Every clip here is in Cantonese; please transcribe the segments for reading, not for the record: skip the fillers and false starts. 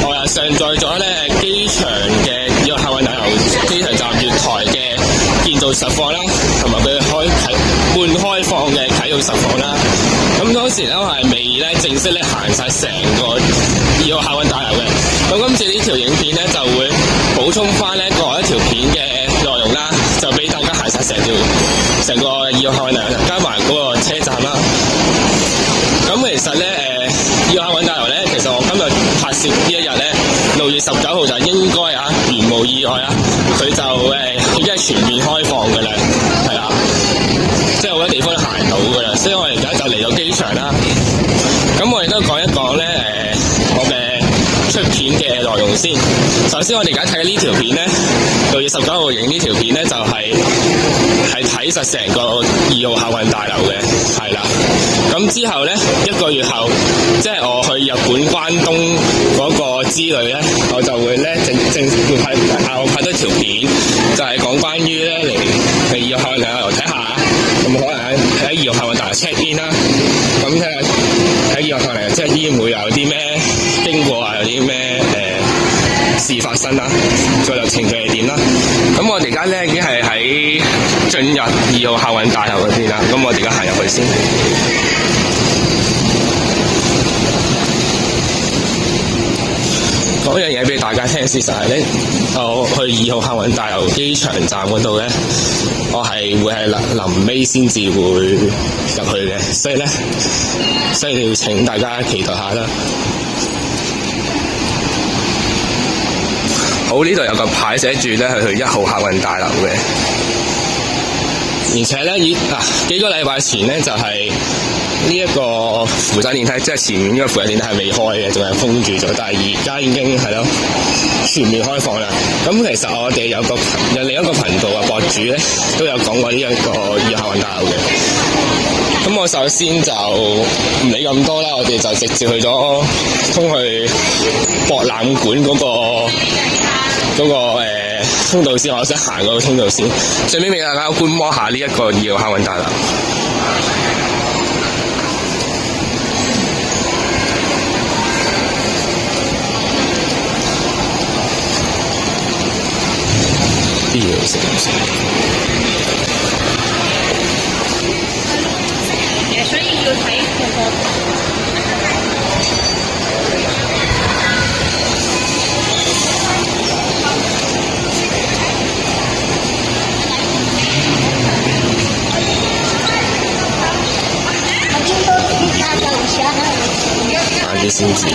我又上載咗咧機場嘅呢個客運大樓機場站月台嘅建造實況啦，同埋佢半開放嘅啟用實況啦。咁當時咧我係未咧正式咧行晒成個2號客運大樓嘅。咁今次呢條影片咧就會補充翻咧各一條片嘅內容啦，就俾大家行晒成個2號客運大樓加埋嗰個車站啦。咁其實咧2號客運大樓咧，其實我今日拍攝呢一日咧6月19號就應該如無意外佢就已經係全面開放㗎啦，係啦，即係好多地方都行到㗎啦，所以我而家就嚟到機場啦。咁我哋都講一講咧我嘅出片嘅內容先。首先我哋而家睇呢條片咧，6月19號影呢條片咧就係睇實成個2號客運大樓嘅，係啦。咁之後咧1個月後，即係我去日本關東嗰個之旅咧，我就會咧正會拍多條片，就係講關於咧嚟2號客運大樓睇下，咁可能喺2號客運大樓 check in 啦，咁睇下喺2號客運大樓 check in 會有啲咩經過有啲咩事發生啦，再有程序係點啦。咁我哋而家咧已經係喺進入2號客運大樓嗰邊啦，咁我哋而家行入去先。講樣嘢俾大家聽，事實係咧，我去2號客運大樓機場站嗰度咧，我係會係臨尾先至會入去嘅，所以要請大家期待下啦。好，呢度有個牌寫住咧係去1號客運大樓嘅，而且咧幾個禮拜前咧就係呢一個扶手電梯，即係前面呢個扶手電梯係未開嘅，仲係封住咗，但係而家已經係咯全面開放啦。咁其實我哋有另一個頻道嘅博主咧都有講過呢一個2號客運大樓嘅。咁我首先就唔理咁多啦，我哋就直接去咗通去博覽館嗰個通道先，我想行嗰個通道先，順便俾大家觀摩下呢一個2號客運大樓。所以要睇啲先知。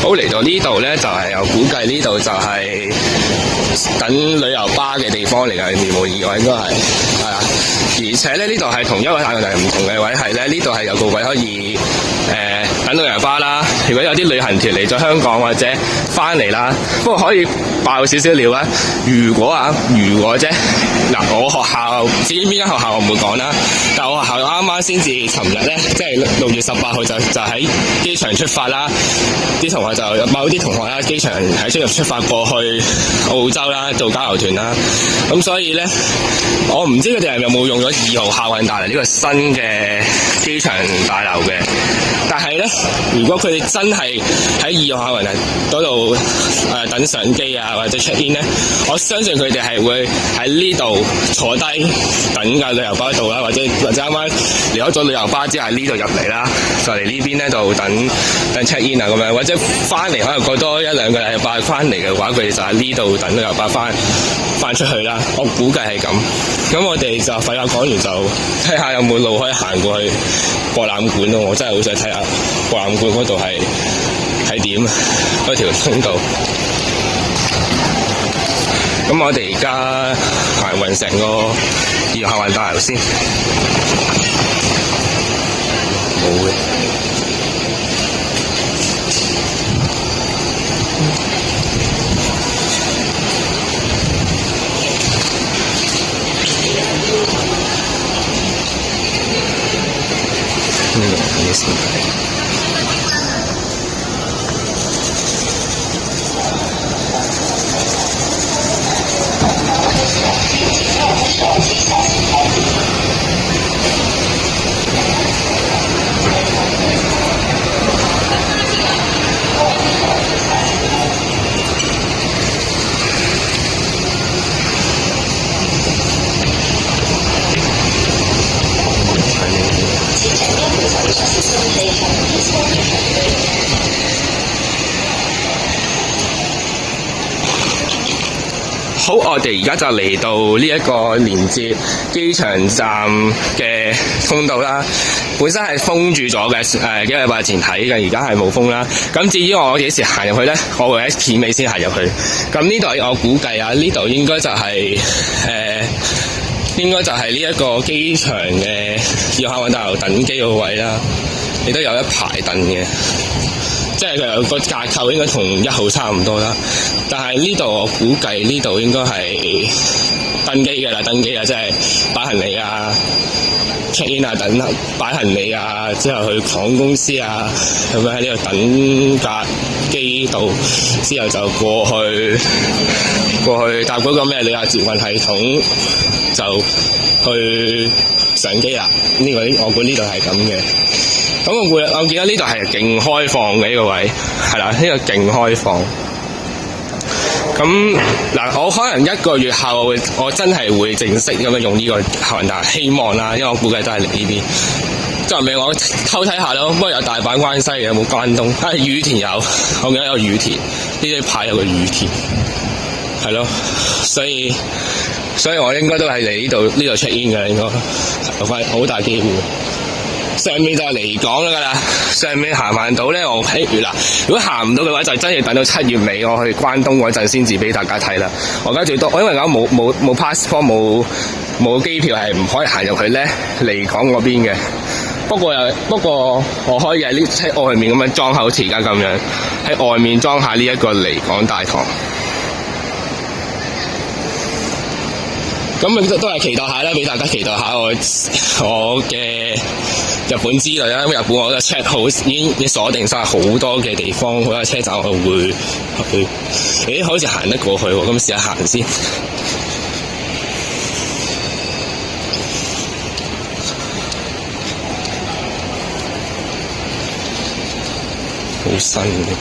好，嚟到呢度咧，就係我估計呢度就係等旅遊巴嘅地方嚟㗎，如無意外應該係啦。而且咧呢度係同1號客運大樓唔同嘅位係咧，呢度係有個位可以等旅遊巴啦。如果有啲旅行團嚟咗香港或者翻嚟啦，不過可以爆少少料啦。如果啫，嗱我學校至於邊間學校我唔會講啦，但係我學校啱啱先至尋日咧，即係6月18號就喺機場出發啦。啲同學就有某啲同學啦，機場喺出發過去澳洲啦，做交流團啦。咁所以咧，我唔知佢哋係有冇用咗2號客運大樓呢個新嘅機場大樓嘅。但係咧，如果佢哋真係喺2號客運大樓嗰度等上機啊，或者 check in 咧，我相信佢哋係會喺呢度坐低等架旅遊巴度啦，或者啱啱離開咗旅遊巴之後喺呢度入嚟啦，就嚟呢邊咧度等 check in 啊咁樣，或者翻嚟可能過多1-2個禮拜翻嚟嘅話，佢哋就喺呢度等旅遊巴翻出去啦。我估計係咁。咁我哋就廢話講完，就睇下有冇路可以行過去博覽館咯。我真係好想睇下博覽館嗰度係點嗰條通道。咁我哋而家行勻成個2號客運大樓先。冇嘅。好，我哋而家就嚟到呢一個連接機場站嘅通道啦。本身係封住咗嘅，幾個禮拜前睇嘅，而家係冇封啦。咁至於我幾時行入去咧，我會喺片尾先行入去。咁呢度我估計啊，呢度應該就係呢一個機場嘅要客運大樓等機個位啦。亦都有一排凳嘅。即係佢個架構應該同1號差唔多啦，但係呢度我估計呢度應該係登機嘅啦，登機啊，即係擺行李啊、check in 啊、等擺行李啊，之後去航空公司啊，咁樣喺呢度等架機度，之後就過去搭嗰個咩旅客捷運系統就去上機啦。我估呢度係咁嘅。咁我記得呢度係勁開放嘅呢個位，係啦，呢個勁開放。咁嗱，我可能1個月後我真係會正式咁樣用呢個客運大樓，希望啦，因為我估計都係嚟呢邊。就唔係我偷睇下咯，不過有大阪關西嘅，有冇關東？羽田有，我記得有羽田，呢啲牌有個羽田，係咯，所以我應該都係嚟呢度 check in 嘅，應該有翻好大機會。上面就係離港㗎啦，上面行到咧，我譬如嗱，如果行唔到嘅話，就真係等到7月尾我去關東嗰陣先至俾大家睇啦。我而家最多，因為而家冇 passport 冇機票係唔可以行入去咧離港嗰邊嘅。不過我可以喺外面咁樣裝好似而家咁樣喺外面裝下呢一個離港大堂。咁都係期待下啦，俾大家期待下我嘅日本之旅啦。日本我就 check 好，已經鎖定晒好多嘅地方，好多車站我會去。好似行得過去喎，咁試下行先。好新嘅。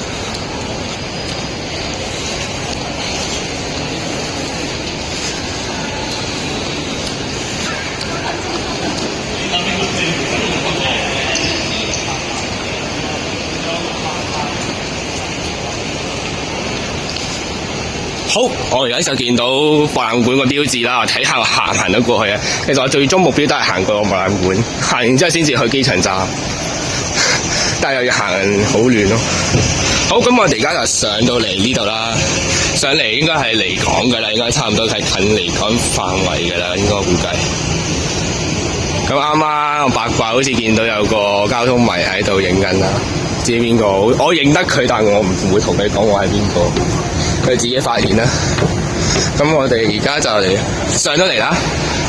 好，我而家就見到博覽館個標誌啦，我睇下我行得過去啊。其實我最終目標都係行過個博覽館，行完之後先至去機場站，但係又要行好遠咯。好，咁我哋而家就上到嚟呢度啦，上嚟應該係離港㗎啦，應該差唔多係近離港範圍㗎啦，應該估計。咁啱啱我八卦好似見到有個交通迷喺度影緊啦，唔知邊個？我認得佢，但係我唔會同佢講我係邊個，佢自己發現啦。咁我哋而家就上咗嚟啦。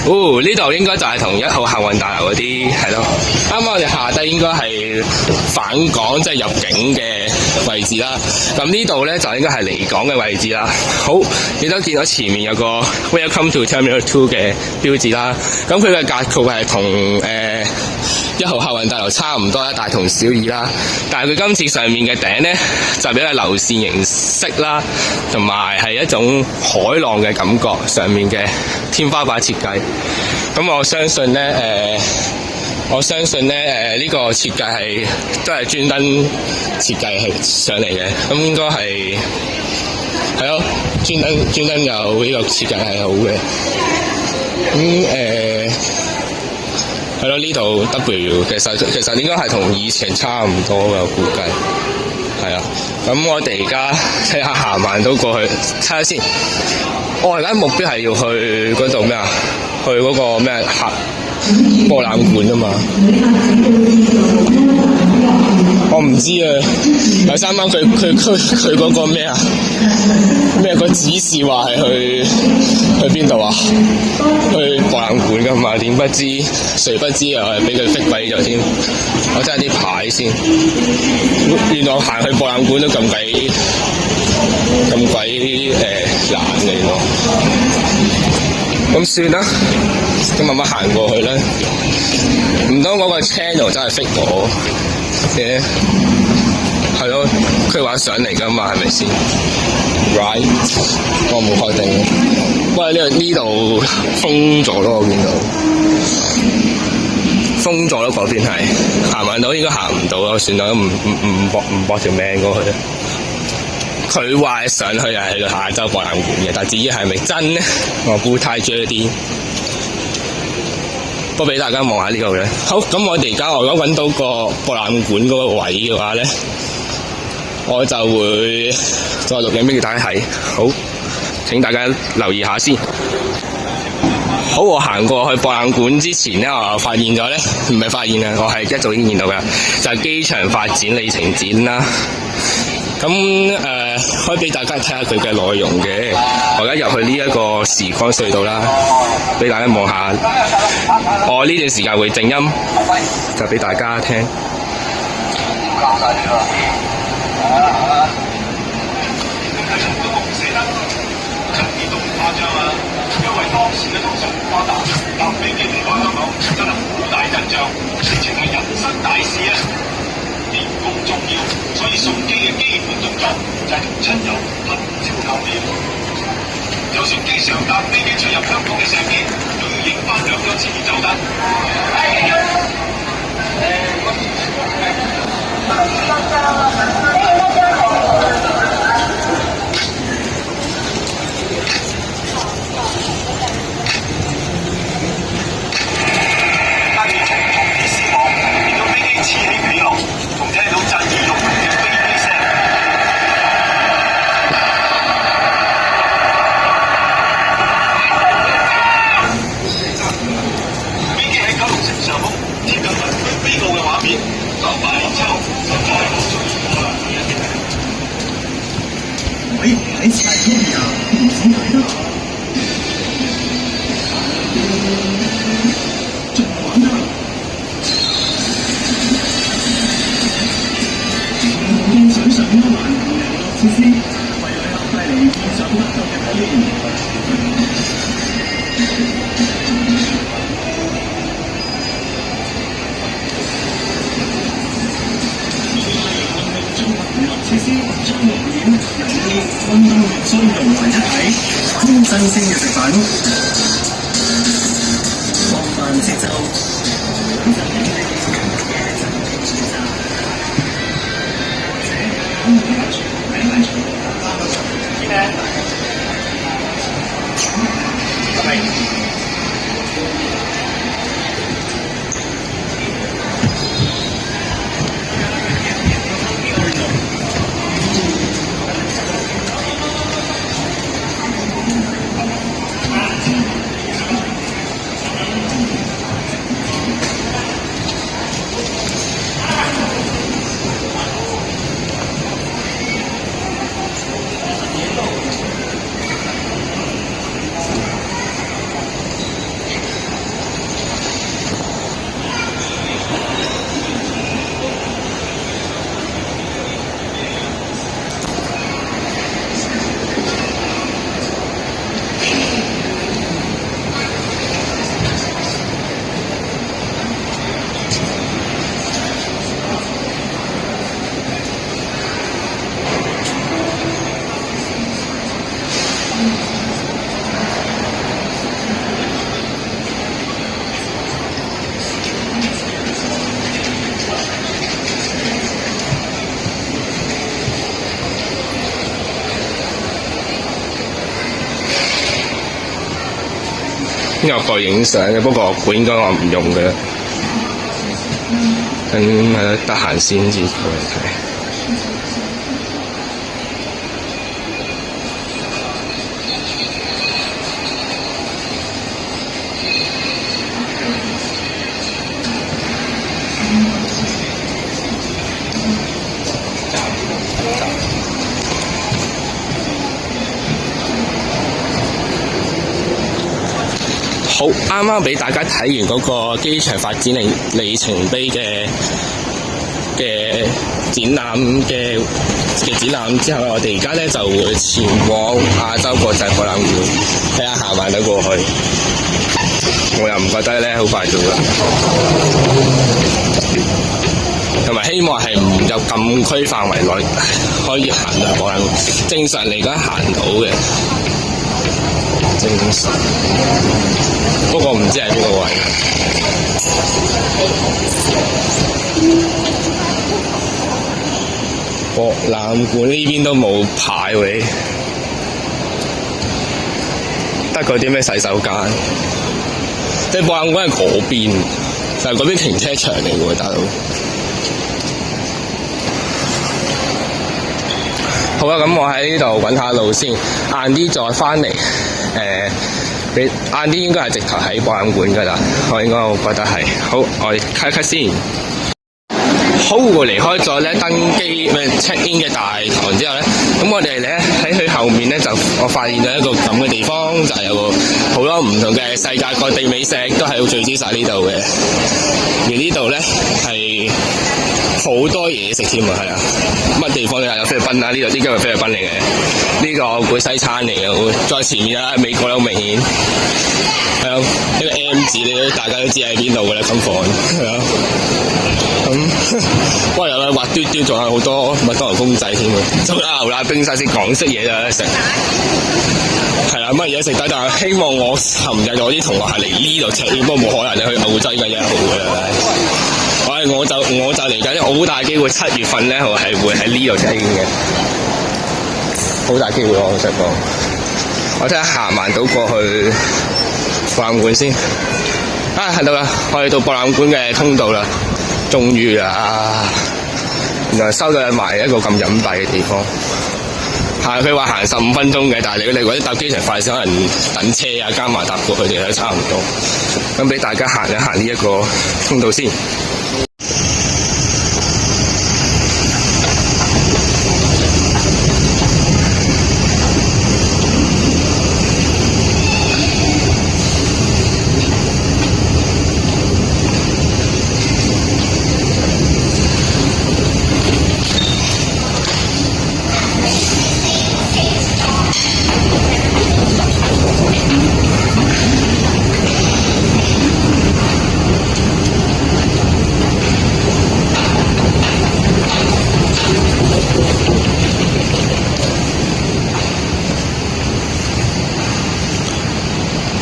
呢度應該就係同1號客運大樓嗰啲係咯。啱啱我哋下低應該係返港即係入境嘅位置啦。咁呢度咧就應該係離港嘅位置啦。好，你都見到前面有個 Welcome to Terminal 2嘅標誌啦。咁佢嘅格局係同1號客運大樓差唔多啦，大同小異啦。但係佢今次上面嘅頂咧就比較流線形式啦，同埋係一種海浪嘅感覺，上面嘅天花板設計。咁我相信咧呢個設計都係專登設計係上嚟嘅。咁應該係咯，專登有呢個設計係好嘅。係咯，呢度 W 其實應該係同以前差唔多嘅，我估計係啊。咁我哋而家睇下行慢到過去，睇下先。我而家目標係要去嗰度咩啊？去嗰個咩博覽館啊嘛。我唔知啊。有啱啱佢嗰個咩啊？咩個指示話係去邊度啊？去博覽館㗎嘛？點不知誰不知又係俾佢逼鬼咗添。我真係啲牌先，原來行去博覽館都咁鬼難嘅原來。咁算啦，咁慢慢行過去啦。唔通嗰個 channel 真係 fit 我嘅？係咯，佢話上嚟㗎嘛，係咪先 ？Right， 我冇開定。喂，呢度封咗咯，我見到封咗咯，嗰邊係行唔到，應該行唔到咯，算啦，唔搏條命過去。佢話上去係去下週博覽館嘅，但至於係咪真咧，我估太咗啲。不過俾大家望下呢度嘅。好，咁我哋而家如果揾到個博覽館嗰個位嘅話咧，我就會再錄影俾大家睇。好，請大家留意下先。好，我行過去博覽館之前咧，我發現咗咧，唔係發現啊，我係一早已經見到㗎，就係機場發展里程展啦。咁可以俾大家睇下佢嘅內容嘅。我而家入去呢一個時光隧道啦，俾大家望下。我呢段時間會靜音，就俾大家聽。因為當時嘅通訊唔發達，搭飛機離開香港真係好大陣仗，直情係人生大事啊！電工重要，所以送機嘅基本動作就係同親友合照留念。就算機上搭飛機出入香港嘅相機，都要影翻2張前面走得。新鮮嘅食品，放慢節奏，享受你嘅生活選擇。有個影相嘅，不過我應該我唔用嘅，等得閒先至過嚟睇。好，啱啱俾大家睇完嗰個機場發展里程碑嘅展覽嘅展覽之後，我哋而家咧就會前往亞洲國際博覽館，睇下行埋得過去。我又唔覺得咧好快到啦，同埋希望係唔入禁區範圍內可以行到博覽館。正常嚟講行到嘅，正常。不過唔知係邊個位。博覽館呢邊都冇牌位，得嗰啲咩洗手間。即係博覽館係嗰邊，就係嗰邊停車場嚟嘅喎，大佬。好啦，咁我喺呢度揾下路先，晏啲再翻嚟。晏啲應該係直頭喺博覽館㗎啦，我覺得係。好，我哋 cut 先。好，我離開咗咧登機check in 嘅大堂之後咧，咁我哋咧喺佢後面咧我發現咗一個咁嘅地方，就係有個好多唔同嘅世界各地美食都係聚焦晒呢度嘅。而呢度咧係好多嘢食添啊，係啊，乜地方都有菲律賓啦，呢度呢個係菲律賓嚟嘅，呢個我估西餐嚟嘅，再前面啦美國都好明顯，係啊，呢個 M 字咧大家都知喺邊度嘅啦，金房係啊。哇！有啦，滑嘟嘟，仲有好多麥當勞公仔添喎，仲有牛奶冰沙先港式嘢有得食，係啦，乜嘢食得？但係希望我尋日我啲同學係嚟呢度 check in， 不過冇可能你去澳洲嘅1號嘅啦。我就嚟緊好大機會7月份咧，我係會喺呢度 check in 嘅，好大機會我實講。我睇下行慢到過去博覽館先。係到啦，我哋到博覽館嘅通道啦。終於啊！原來收到埋一個咁隱蔽嘅地方。佢話行15分鐘嘅，但係你如果搭機場快線，可能等車啊加埋搭過去哋都差唔多。咁俾大家行一行呢一個通道先。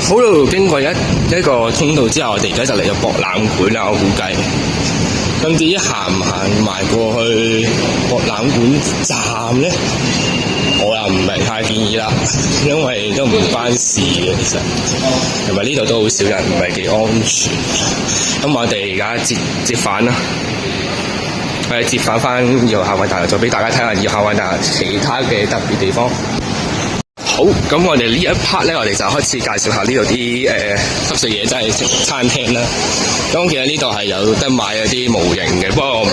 好啦，經過一個通道之後，我哋而家就嚟到博覽館啦。我估計，咁至於行唔行埋過去博覽館站咧，我又唔係太建議啦，因為都唔關事嘅其實，同埋呢度都好少人，唔係幾安全。咁我哋而家折返啦，我哋折返翻2號夏威夷大樓，再俾大家睇下2號夏威夷大樓其他嘅特別地方。好，咁我哋呢一 part 咧，我哋就開始介紹下呢度啲濕碎嘢，真係餐廳啦。咁其實呢度係有得買嗰啲模型嘅，不過我唔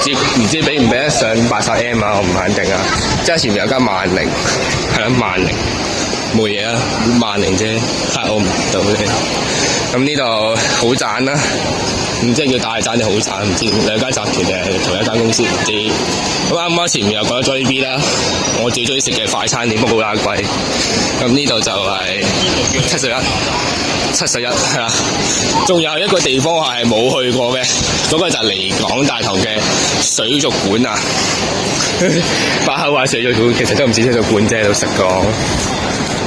知俾唔俾得上83M啊，我唔肯定啊。即係前面有間萬寧，係啦，萬寧冇嘢啊，萬寧啫，我唔到嘅。咁呢度好賺啦，唔知叫大賺定好賺，唔知兩間集團定係同一間公司唔知。咁啱啱前面又講咗 JB 啦，我最中意食嘅快餐店，不過好貴。咁呢度就係71係啦。仲有一個地方我係冇去過嘅，嗰個就係離港大堂嘅水族館啊。把口話水族館，其實都唔似水族館啫，老實講，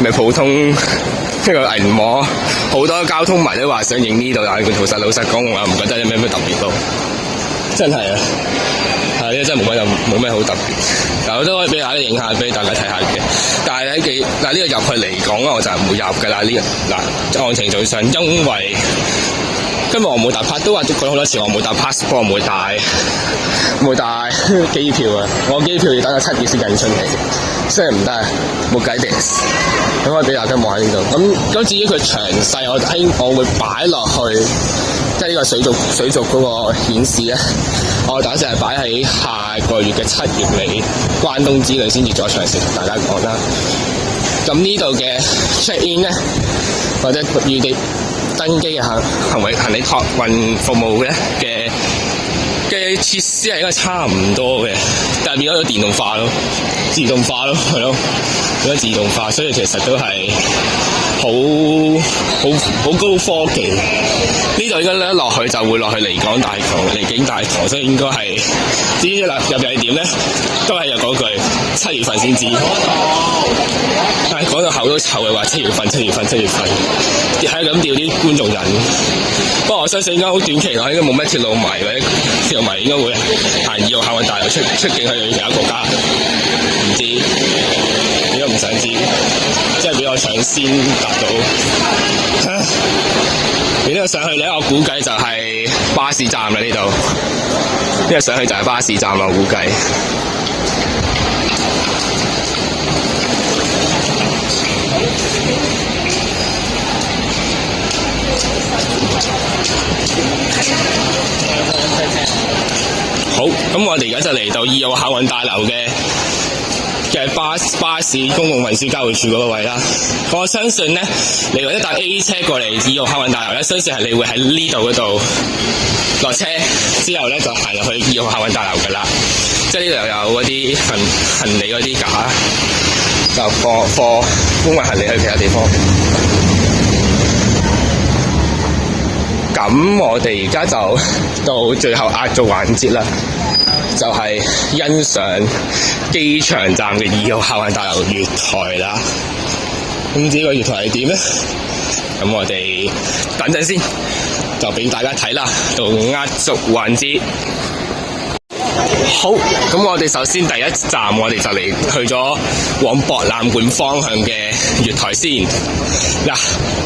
咪普通一個銀幕，好多交通迷都話想影呢度，但係佢老實講，我又唔覺得有咩特別咯，真係啊！呢個真係冇咩好特別，但我都可以俾大家影下，俾大家睇下嘅。但係呢個入去離港我就唔會入㗎啦。按程序上，因為今日我冇搭 pass， 都話講好多次我冇搭 passport， 我冇帶機票啊！我機票要等到7月先印出嚟，雖然唔得，冇計嘅。咁可以俾大家望下呢度。咁至於佢詳細，我會擺落去，即係呢個水族嗰個顯示咧。我打算係擺喺下個月嘅7月尾關東之類先至再詳細同大家講啦。咁呢度嘅 check in 咧，或者預地新機嘅行李託運服務嘅設施係應該差唔多嘅，但係變咗個電動化咯，自動化咯，係咯，變咗自動化，所以其實都係好高科技。呢度應該一落去就會落去離境大堂，所以應該係至於入邊係點咧，都係有嗰句7月份先知。但係講到口都臭嘅話，7月份，係咁吊啲觀眾人。不過我相信應該好短期內應該冇乜鐵路迷或者鐵路迷應該會行2號客運大樓出境去其他國家，唔知應該唔想知，即係比我搶先達到。呢度上去咧，我估計就係巴士站啦，呢度。呢度上去就係巴士站啦，我估計。好，咁我哋而家就嚟到2號客運大樓嘅巴士公共運輸交匯處嗰個位啦。我相信咧，你如果搭 A 車過嚟2號客運大樓咧，相信係你會喺呢度嗰度落車，之後咧就行入去2號客運大樓噶啦。即係呢度又有嗰啲行李嗰啲架，就貨搬運行李去其他地方。咁我哋而家就到最後壓軸環節啦，就係欣賞機場站嘅2號客運大樓月台啦。咁至於個月台係點咧？咁我哋等陣先，就俾大家睇啦。到壓軸環節。好，咁我哋首先第一站，我哋就嚟去咗往博覽館方向嘅月台先。嗱，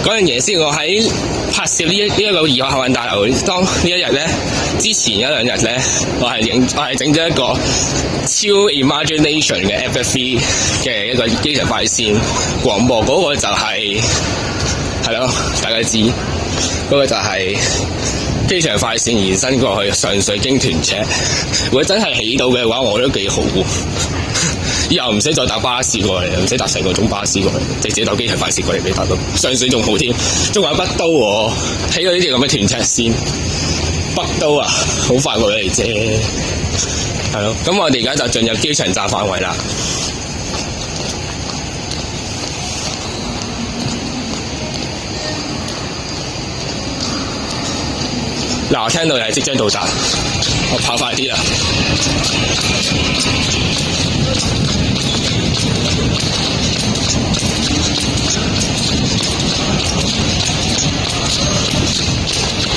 嗰樣嘢先，我喺拍攝呢一個2號客運大樓當呢一日咧，之前一兩日咧，我係整咗一個超 imagination 嘅 FFV 嘅一個機場快線廣播，嗰個就係咯，大家知嗰個就係機場快線延伸過去上水經屯赤。如果真係起到嘅話，我覺得幾好。以後唔使再搭巴士過嚟，唔使搭成個鐘巴士過嚟，直接搭機場快線過嚟俾搭到上水仲好添。仲有北都喎，起到呢條咁嘅屯赤線，北都啊，好快過嚟啫。係咯，咁我哋而家就進入機場站範圍啦。嗱，我聽到係即將到達，我跑快啲啦。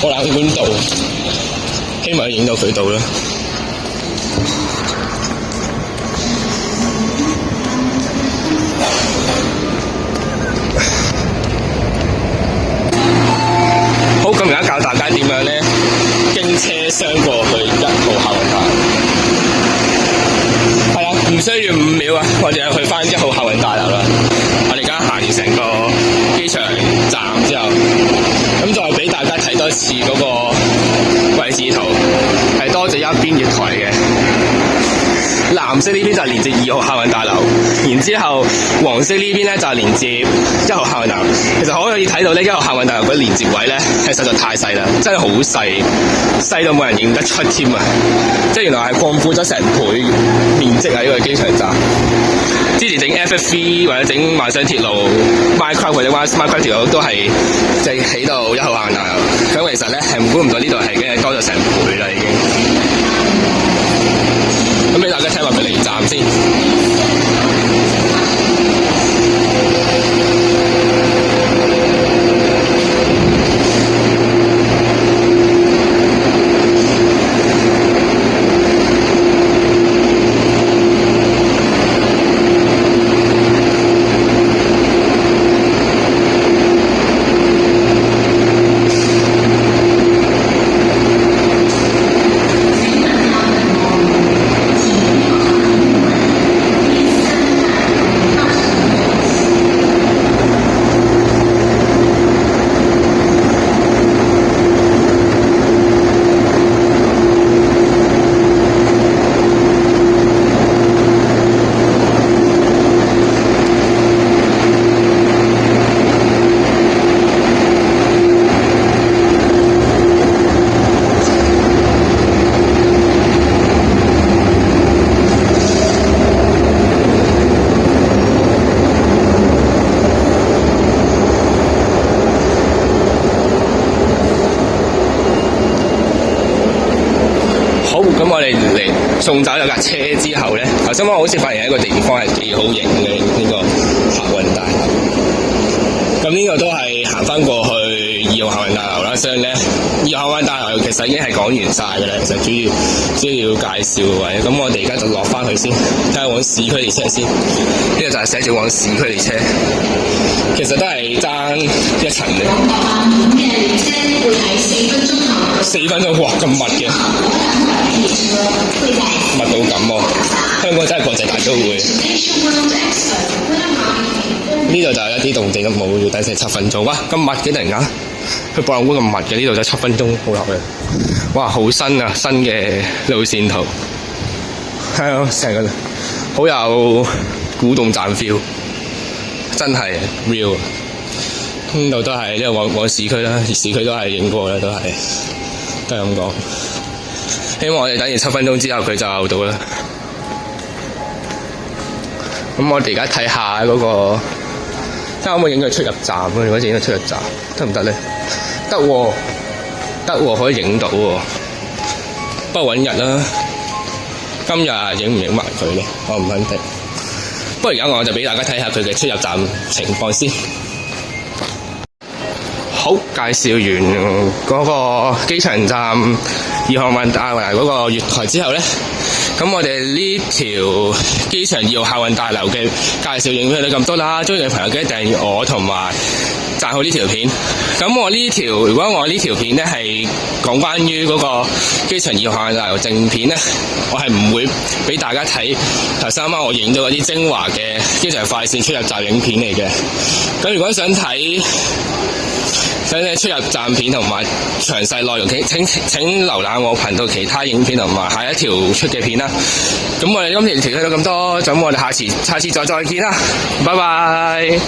博覽館道，希望影到佢到啦。好，咁而家教大家點樣咧？經車廂過去1號客運大樓，係啊，唔需要5秒啊，我哋又去返1號客運大樓啦。我哋而家行完成個機場站之後，咁再俾大家睇多次嗰個位置圖，係多咗一邊月台嘅。藍色呢邊就係連接2號客運大樓，然之後黃色呢邊咧就係連接1號客運大樓。其實可以睇到呢1號客運大樓嗰連接位咧係實在太細啦，真係好細，細到冇人認得出添啊！即係原來係擴闊咗成倍面積喺呢個機場站。之前整 FFV 或者整萬雙鐵路、Minecraft 或者 Minecraft 鐵路都係即係起到1號客運大樓。咁其實咧係估唔到呢度係已經多咗成倍啦，已經。咁俾大家聽埋佢離站先。咁我哋嚟送走咗架車之後咧，頭先我好似發現一個地方係幾好型嘅呢個客運大樓。咁呢個都係行翻過去2號客運大樓啦，所以咧2號客運大樓其實已經係講完晒㗎啦。其實主要介紹嘅位，咁我哋而家就落翻去先，睇下往市區列車先。呢個就係寫住往市區列車，其實都係爭一層嘅。嘅列車會喺4分鐘後。4分鐘，哇！咁密嘅，密到咁喎！香港真係國際大都會。呢度就係一啲動靜都冇，要等成7分鐘。哇！咁密嘅突然間，去博覽館咁密嘅，呢度就7分鐘好落去。哇！好新啊，新嘅路線圖，係啊，成個好有古洞站 feel， 真係 real。呢度都係因為往市區啦，市區都係影過啦，都係咁講。希望我哋等完7分鐘之後佢就到啦。咁我哋而家睇下嗰個。睇下可唔可以影佢出入站啊？如果影佢出入站得唔得咧？得喎，得喎，可以影到喎。不過揾日啦，今日影唔影埋佢咧？我唔肯定。不過而家我就俾大家睇下佢嘅出入站情況先。好，介紹完嗰個機場站2號客運大樓嗰個月台之後咧，咁我哋呢條機場2號客運大樓嘅介紹影片就咁多啦。中意嘅朋友記得訂閱我同埋讚好呢條片。咁如果我呢條片咧係講關於嗰個機場2號客運大樓正片咧，我係唔會俾大家睇頭先啱啱我影咗嗰啲精華嘅機場快線出入站影片嚟嘅。咁如果想睇出入站片同埋詳細內容，請瀏覽我頻道其他影片同埋下一條出嘅片啦。咁我哋今條片到咁多，咁我哋下次再見啦，拜拜。